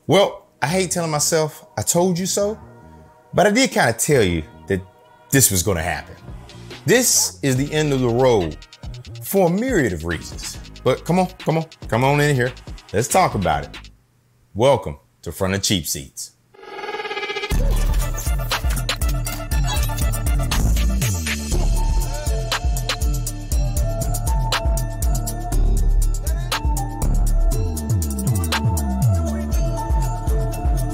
Well, I hate telling myself I told you so, but I did kind of tell you that this was going to happen. This is the end of the road for a myriad of reasons. But come on in here. Let's talk about it. Welcome to Front of Cheap Seats.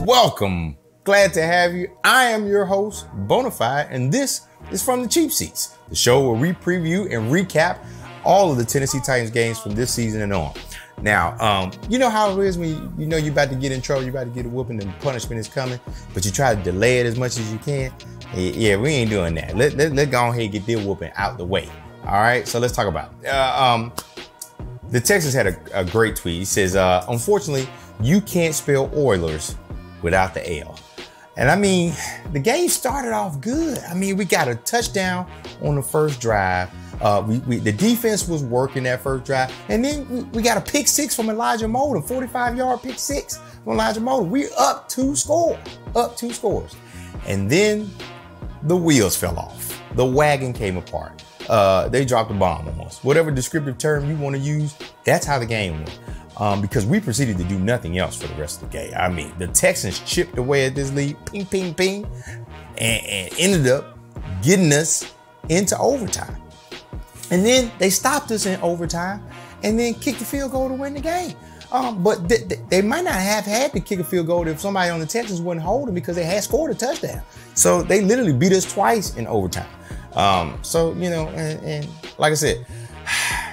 Welcome. Glad to have you. I am your host, Bonafide, and this is From the Cheap Seats, the show where we preview and recap all of the Tennessee Titans games from this season and on. Now, you know how it is when you know you're about to get in trouble, you're about to get a whooping and punishment is coming, but you try to delay it as much as you can. Yeah, we ain't doing that. Let's go ahead and get their whooping out the way. All right, so let's talk about it. The Texans had a great tweet. He says, unfortunately, you can't spell Oilers without the L. And I mean, the game started off good. I mean, we got a touchdown on the first drive. The defense was working that first drive. And then we got a pick six from Elijah Molden, 45-yard pick six from Elijah Molden. We're up two scores. And then the wheels fell off. The wagon came apart. They dropped a bomb on us. Whatever descriptive term you want to use, that's how the game went. Because we proceeded to do nothing else for the rest of the game. I mean, the Texans chipped away at this lead, ping, ping, ping, and ended up getting us into overtime. And then they stopped us in overtime and then kicked the field goal to win the game. But they might not have had to kick a field goal if somebody on the Texans wouldn't hold them because they had scored a touchdown. So they literally beat us twice in overtime. So, you know, and like I said,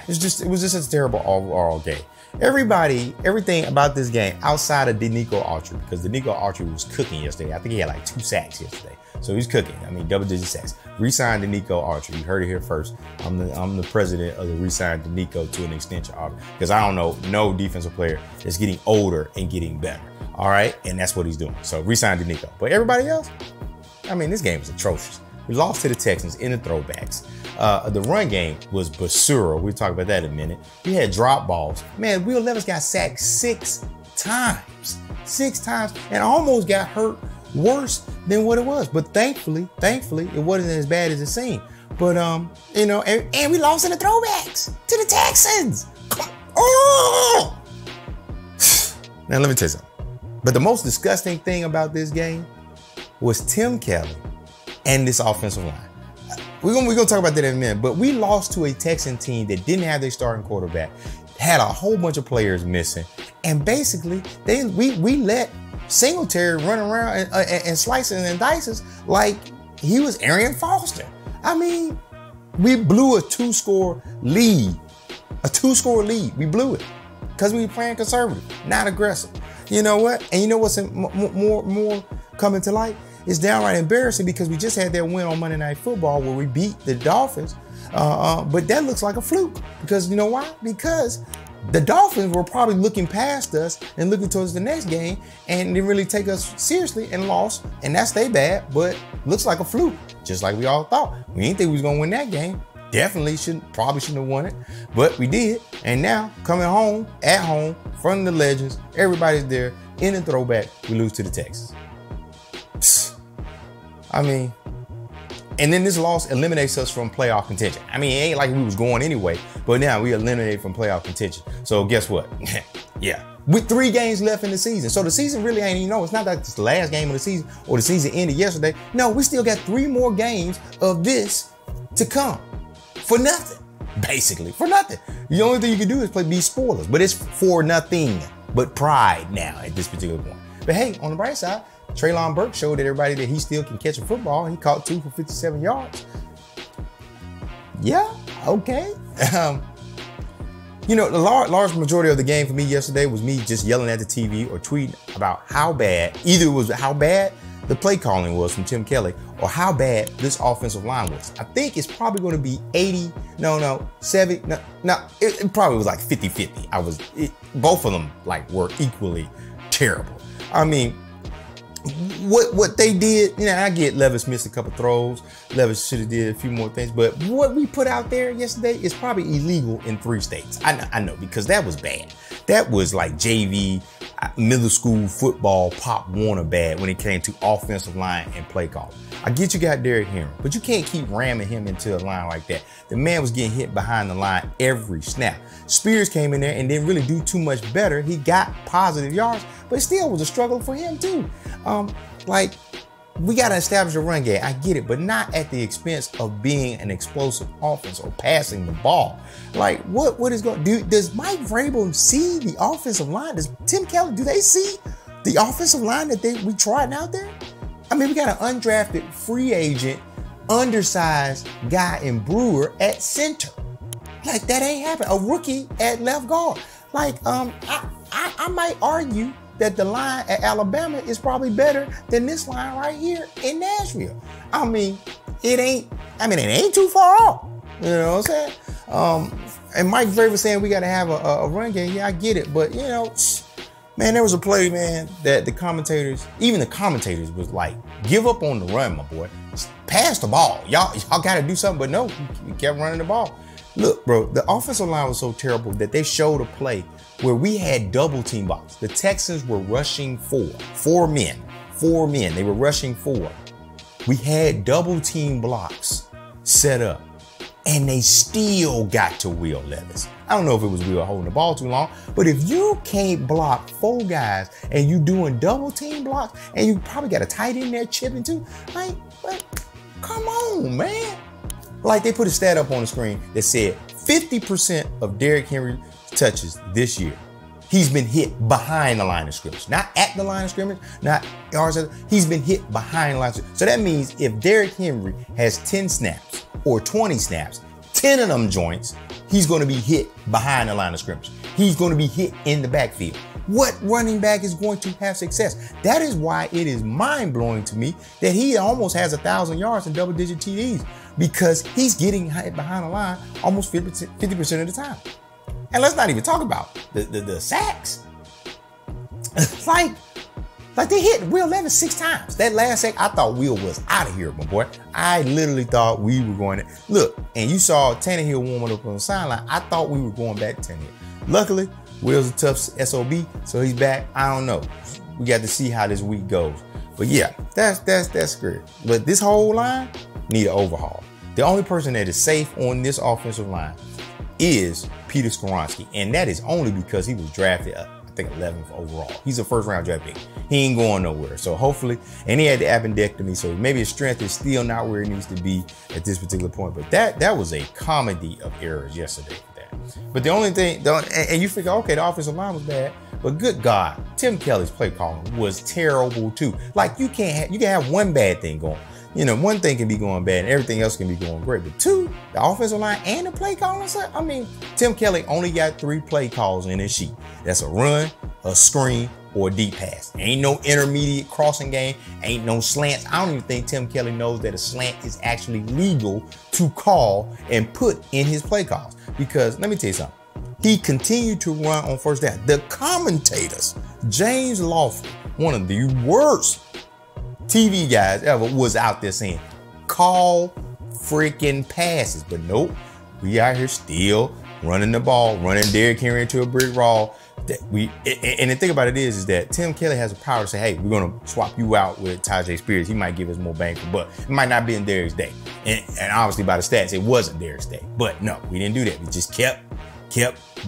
it was just a terrible overall game. Everything about this game outside of Denico Autry, because Denico Autry was cooking yesterday. I think he had like 2 sacks yesterday. So he's cooking. I mean, double-digit sacks. Re-signed Denico Autry. You heard it here first. I'm the president of the re-signed Denico to an extension offer, because I don't know no defensive player that's getting older and getting better. All right, and that's what he's doing. So re-signed Denico. But everybody else, I mean, this game was atrocious. We lost to the Texans in the throwbacks. The run game was basura. We'll talk about that in a minute. We had drop balls. Man, Will Levis got sacked 6 times. 6 times, and almost got hurt worse than what it was. But thankfully, it wasn't as bad as it seemed. But, you know, and we lost in the throwbacks to the Texans. Oh! Now, let me tell you something. But the most disgusting thing about this game was Tim Kelly and this offensive line. We're gonna talk about that in a minute, but we lost to a Texan team that didn't have their starting quarterback, had a whole bunch of players missing, and basically we let Singletary run around and slicing and dices like he was Arian Foster. I mean, we blew a 2-score lead. We blew it because we were playing conservative, not aggressive. You know what? And you know what's more coming to light? It's downright embarrassing because we just had that win on Monday Night Football where we beat the Dolphins. But that looks like a fluke because you know why? Because the Dolphins were probably looking past us and looking towards the next game and didn't really take us seriously and lost. And that's their bad, but looks like a fluke, just like we all thought. We didn't think we was gonna win that game. Probably shouldn't have won it, but we did. And now coming home, at home, front of the legends, everybody's there in the throwback, we lose to the Texans. I mean, and then this loss eliminates us from playoff contention. I mean, it ain't like we was going anyway, but now we eliminated from playoff contention. So guess what? Yeah, with 3 games left in the season. So the season really ain't, you know, it's not like it's the last game of the season or the season ended yesterday. No, we still got 3 more games of this to come for nothing, basically for nothing. The only thing you can do is be spoilers, but it's for nothing but pride now at this particular point. But hey, on the bright side, Treylon Burks showed everybody that he still can catch a football. He caught 2 for 57 yards. Yeah, okay. You know, the large majority of the game for me yesterday was me just yelling at the TV or tweeting about how bad, either it was how bad the play calling was from Tim Kelly or how bad this offensive line was. I think it's probably going to be 70, it probably was like 50-50. Both of them like were equally terrible. I mean, what they did, you know, I get Levis missed a couple throws. Levis should have did a few more things, but what we put out there yesterday is probably illegal in 3 states. I know because that was bad. That was like JV, middle school football Pop Warner bad when it came to offensive line and play call. I get you got Derrick Henry, but you can't keep ramming him into a line like that. The man was getting hit behind the line every snap. Spears came in there and didn't really do too much better. He got positive yards, but it still was a struggle for him too. Like, we got to establish a run game. I get it, but not at the expense of being an explosive offense or passing the ball. Like, what is going to do? Does Mike Vrabel see the offensive line? Does Tim Kelly, do they see the offensive line that we tried out there? I mean, we got an undrafted free agent, undersized guy in Brewer at center. Like, that ain't happening. A rookie at left guard. Like, I might argue that the line at Alabama is probably better than this line right here in Nashville. I mean, it ain't too far off. You know what I'm saying? And Mike Vrabel saying we got to have a run game. Yeah, I get it. But, you know, man, there was a play, man, that even the commentators was like, give up on the run, my boy. Pass the ball. Y'all got to do something. But no, we kept running the ball. Look, bro, the offensive line was so terrible that they showed a play where we had double team blocks. The Texans were rushing four men. They were rushing four. We had double team blocks set up, and they still got to Will Levis. I don't know if it was Will holding the ball too long, but if you can't block 4 guys and you doing double team blocks, and you probably got a tight end there chipping too, like come on, man. Like, they put a stat up on the screen that said 50% of Derrick Henry touches this year, he's been hit behind the line of scrimmage. Not at the line of scrimmage, not yards. He's been hit behind the line of scrimmage. So that means if Derrick Henry has 10 snaps or 20 snaps, 10 of them joints, he's going to be hit behind the line of scrimmage. He's going to be hit in the backfield. What running back is going to have success? That is why it is mind-blowing to me that he almost has 1,000 yards and double-digit TDs, because he's getting hit behind the line almost 50% of the time. And let's not even talk about the sacks. like they hit Will Levis 6 times. That last sack, I thought Will was out of here, my boy. I literally thought we were going to look. And you saw Tannehill warming up on the sideline. I thought we were going back to Tannehill. Luckily, Will's a tough SOB, so he's back. I don't know. We got to see how this week goes. But yeah, that's good. But this whole line need an overhaul. The only person that is safe on this offensive line is Peter Skoronski, and that is only because he was drafted, I think, 11th overall. He's a first-round draft pick. He ain't going nowhere. So hopefully, and he had the appendectomy, so maybe his strength is still not where it needs to be at this particular point. But that was a comedy of errors yesterday for that. But the only thing, and you figure, okay, the offensive line was bad, but good God, Tim Kelly's play calling was terrible too. Like, you can have one bad thing going. You know, one thing can be going bad and everything else can be going great. But 2, the offensive line and the play calling, I mean, Tim Kelly only got 3 play calls in his sheet. That's a run, a screen, or a deep pass. Ain't no intermediate crossing game. Ain't no slants. I don't even think Tim Kelly knows that a slant is actually legal to call and put in his play calls. Because let me tell you something. He continued to run on first down. The commentators, James Lawford, one of the worst TV guys ever, was out there saying, call freaking passes. But nope, we out here still running the ball, running Derrick Henry into a brick wall. And the thing about it is that Tim Kelly has the power to say, hey, we're going to swap you out with Tyjae Spears. He might give us more bang for buck. It might not be in Derrick's day. And obviously by the stats, it wasn't Derrick's day. But no, we didn't do that. We just kept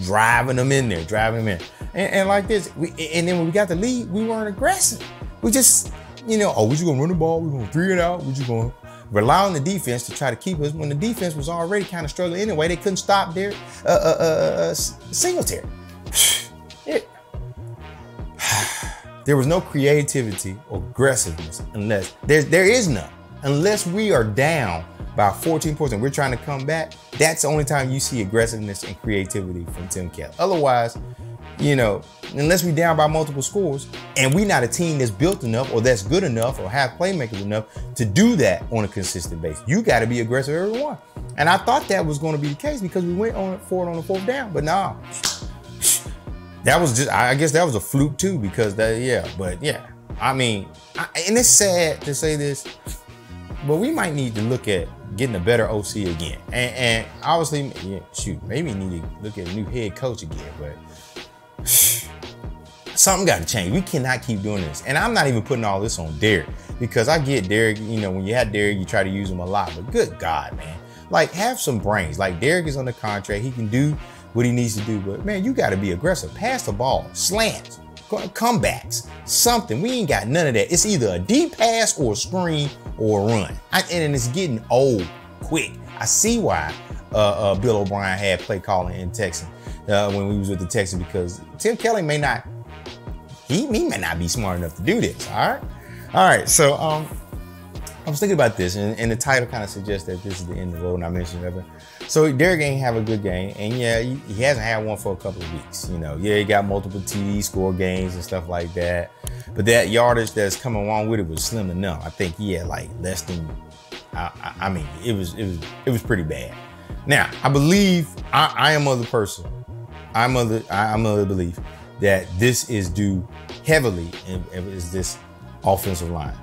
driving them in there, And like this, and then when we got the lead, we weren't aggressive. We just, you know, oh, we just gonna run the ball, we're gonna figure it out, we just gonna rely on the defense to try to keep us, when the defense was already kind of struggling anyway. They couldn't stop their Singletary. There was no creativity or aggressiveness unless there is none. Unless we are down by 14 points and we're trying to come back, that's the only time you see aggressiveness and creativity from Tim Kelly. Otherwise, you know, unless we're down by multiple scores and we're not a team that's built enough or that's good enough or have playmakers enough to do that on a consistent basis, you got to be aggressive every one. And I thought that was going to be the case because we went for it on the 4th down, but no. That was just, I guess that was a fluke too, because I mean, and it's sad to say this, but we might need to look at getting a better OC again. And obviously, maybe we need to look at a new head coach again, but something got to change. We cannot keep doing this. And I'm not even putting all this on Derrick, because I get Derrick, you know, when you had Derrick, you try to use him a lot, but good God, man. Like, have some brains. Like, Derrick is on the contract. He can do what he needs to do, but man, you got to be aggressive. Pass the ball, slants, comebacks, something. We ain't got none of that. It's either a deep pass or a screen or a run. And it's getting old quick. I see why Bill O'Brien had play calling in Texas when we was with the Texans, because Tim Kelly may not be smart enough to do this. All right. So I was thinking about this, and the title kind of suggests that this is the end of the road, and I mentioned it. So Derrick ain't have a good game, and yeah, he hasn't had one for a couple of weeks. You know, yeah, he got multiple TD score games and stuff like that, but that yardage that's coming along with it was slim to none. I think he had like less than. I mean, it was pretty bad. Now, I believe I am of the person. I'm of the belief that this is due heavily is this offensive line.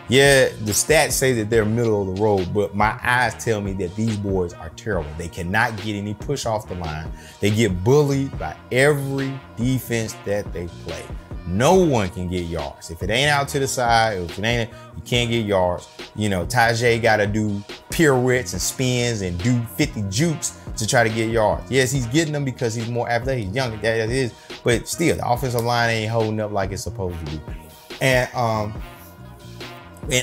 Yeah, the stats say that they're middle of the road, but my eyes tell me that these boys are terrible. They cannot get any push off the line. They get bullied by every defense that they play. No one can get yards. If it ain't out to the side, or if it ain't, you can't get yards. You know, Tajay got to do pirouettes and spins and do 50 jukes to try to get yards. Yes, he's getting them because he's more athletic. He's younger, that is. But still, the offensive line ain't holding up like it's supposed to be. And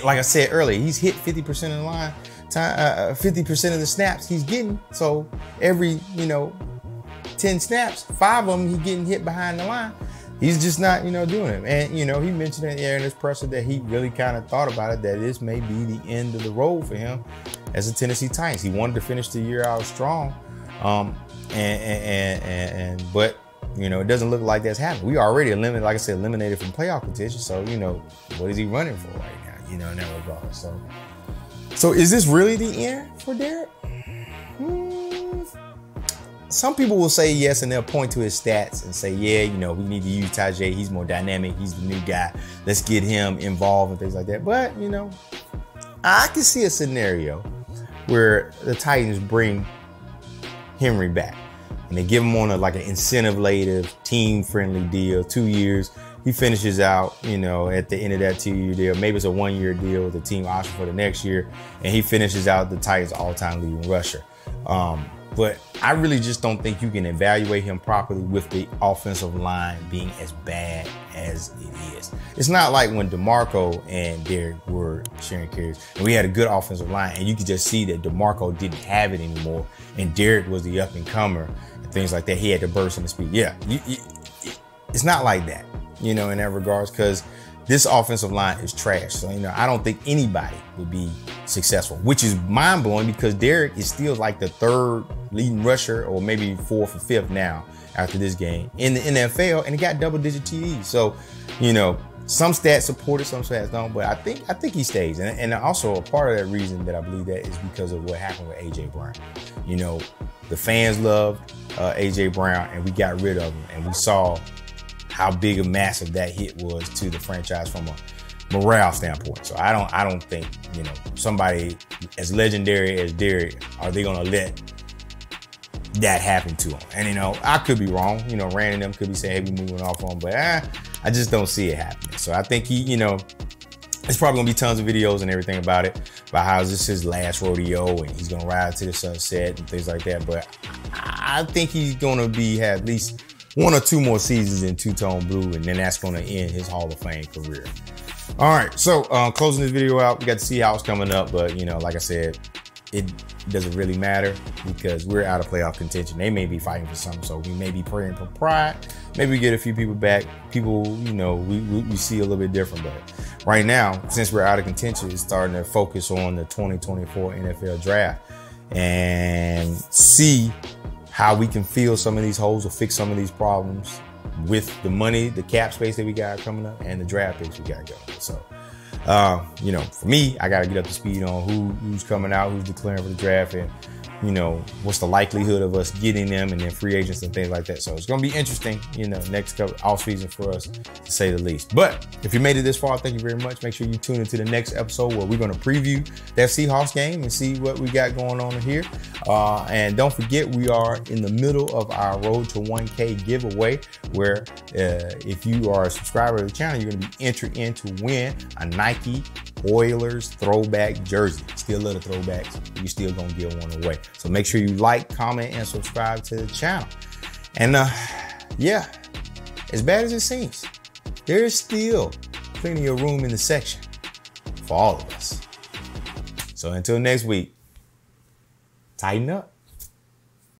like I said earlier, he's hit 50% of the line, 50% of the snaps he's getting. So every, 10 snaps, 5 of them he's getting hit behind the line. He's just not, doing it. And, he mentioned in his presser that he really kind of thought about it, that this may be the end of the road for him as a Tennessee Titans. He wanted to finish the year out strong. But, it doesn't look like that's happening. We already eliminated, like I said, eliminated from playoff contention. So, what is he running for right now, in that regard? So is this really the end for Derrick? Some people will say yes, and they'll point to his stats and say, yeah, we need to use Tajay. He's more dynamic. He's the new guy. Let's get him involved and things like that. But, I can see a scenario where the Titans bring Henry back and they give him on an incentive-laden, team-friendly deal, 2 years. He finishes out, at the end of that 2-year deal. Maybe it's a 1-year deal with the team option for the next year. And he finishes out the Titans all-time leading rusher. But I really just don't think you can evaluate him properly with the offensive line being as bad as it is. It's not like when DeMarco and Derrick were sharing carries and we had a good offensive line and you could just see that DeMarco didn't have it anymore and Derrick was the up-and-comer and things like that. He had to burst into speed. Yeah, it's not like that, in that regards, because this offensive line is trash. So, I don't think anybody would be successful, which is mind-blowing because Derrick is still like the 3rd leading rusher or maybe 4th or 5th now after this game in the NFL, and he got double-digit TDs. So, some stats support it, some stats don't, but I think he stays. And also a part of that reason that I believe that is because of what happened with A.J. Brown. The fans loved A.J. Brown, and we got rid of him, and we saw how big a massive that hit was to the franchise from a morale standpoint. So I don't think, somebody as legendary as Derrick, are they gonna let that happen to him? And I could be wrong. Rand and them could be saying, hey, we moving off on him, but I just don't see it happening. So I think he, it's probably gonna be tons of videos and everything about it, about how this is his last rodeo and he's gonna ride to the sunset and things like that. But I think he's gonna have at least 1 or 2 more seasons in two-tone blue, and then that's going to end his Hall of Fame career. All right, so closing this video out, we got to see how it's coming up, but like I said, it doesn't really matter because we're out of playoff contention. They may be fighting for something, so we may be praying for pride. Maybe we get a few people back. People, we see a little bit different, but right now, since we're out of contention, it's starting to focus on the 2024 NFL draft and see how we can fill some of these holes or fix some of these problems with the money, the cap space that we got coming up, and the draft picks we got going. So, for me, I got to get up to speed on who's coming out, who's declaring for the draft, and you know, what's the likelihood of us getting them, and then free agents and things like that. So it's going to be interesting, you know, next couple off season for us, to say the least. But if you made it this far, thank you very much. Make sure you tune into the next episode where we're going to preview that Seahawks game and see what we got going on here. And don't forget, we are in the middle of our Road to 1K giveaway, where if you are a subscriber to the channel, you're going to be entered in to win a Nike Oilers throwback jersey. Still love the throwbacks. You still gonna give one away. So make sure you like, comment, and subscribe to the channel. And yeah, as bad as it seems, there is still plenty of room in the section for all of us. So until next week, tighten up.